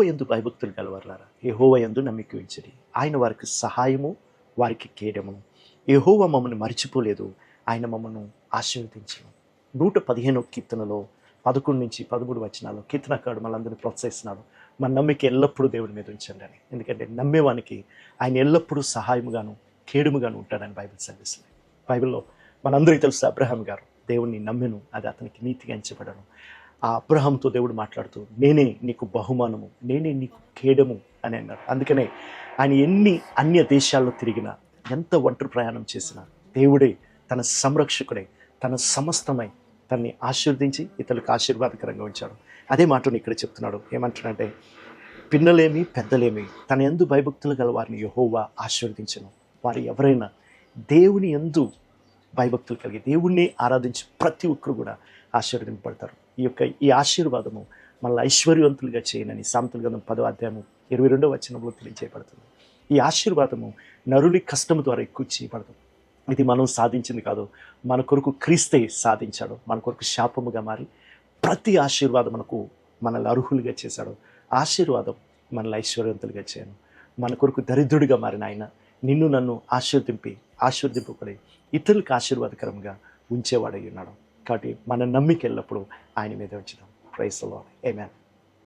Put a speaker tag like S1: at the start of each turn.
S1: యందు భయభక్తులు గలవారులారా యెహోవా యందు నమ్మిక ఉంచిరి. ఆయన వారికి సహాయము, వారికి కేడమును. యెహోవా మమ్మల్ని మర్చిపోలేదు, ఆయన మమ్మల్ని ఆశీర్వదించను. 115 కీర్తనలో 11-13 వచనాలు కీర్తనకారుడు మనందరినీ ప్రోత్సహిస్తున్నాడు. మన నమ్మిక ఎల్లప్పుడూ దేవుడి మీద ఉంచండి అని. ఎందుకంటే నమ్మేవానికి ఆయన ఎల్లప్పుడూ సహాయముగాను కేడుముగాను ఉంటాడని బైబిల్ సెలవిస్తుంది. బైబిల్లో మనందరికీ తెలుసు అబ్రహాం గారు దేవుణ్ణి నమ్మెను, అది అతనికి నీతిగా ఎంచబడను. ఆ అబ్రహాంతో దేవుడు మాట్లాడుతూ నేనే నీకు బహుమానము, నేనే నీకు కేడము అని అన్నాడు. అందుకనే ఆయన ఎన్ని అన్య దేశాల్లో తిరిగినా, ఎంత ఒంటరి ప్రయాణం చేసినా దేవుడే తన సంరక్షకుడై, తన సమస్తమై తన్ని ఆశీర్వదించి ఇతరులకు ఆశీర్వాదకరంగా ఉంచాడు. అదే మాటను ఇక్కడ చెప్తున్నాడు. ఏమంటున్నాడంటే పిన్నలేమి పెద్దలేమి తన యందు భయభక్తులు గల వారిని యెహోవా ఆశీర్వదించను. వారు ఎవరైనా దేవుని యందు భయభక్తులు కలిగి దేవుణ్ణి ఆరాధించి ప్రతి ఒక్కరు కూడా ఆశీర్వదింపబడతారు. ఈ ఆశీర్వాదము మనల్ని ఐశ్వర్యవంతులుగా చేయనని సామెతల గ్రంథం 10వ అధ్యాయం 22వ వచనంలో తెలియజేయబడుతుంది. ఈ ఆశీర్వాదము నరుని కష్టము ద్వారా ఎక్కువ చేయబడదు. ఇది మనం సాధించింది కాదు, మన కొరకు క్రీస్తే సాధించాడు. మన కొరకు శాపముగా మారి ప్రతి ఆశీర్వాదం మనల్ని అర్హులుగా చేశాడు. ఆశీర్వాదం మనల్ని ఐశ్వర్యవంతులుగా చేయను. మన కొరకు దరిద్రుడిగా మారిన ఆయన నిన్ను నన్ను ఆశీర్వదింపబడి ఇతరులకు ఆశీర్వాదకరంగా ఉంచేవాడై ఉన్నాడు. కాబట్టి మన నమ్మిక ఎల్లప్పుడూ ఆయన మీద ఉంచుదాం. Praise the Lord. ఆమేన్.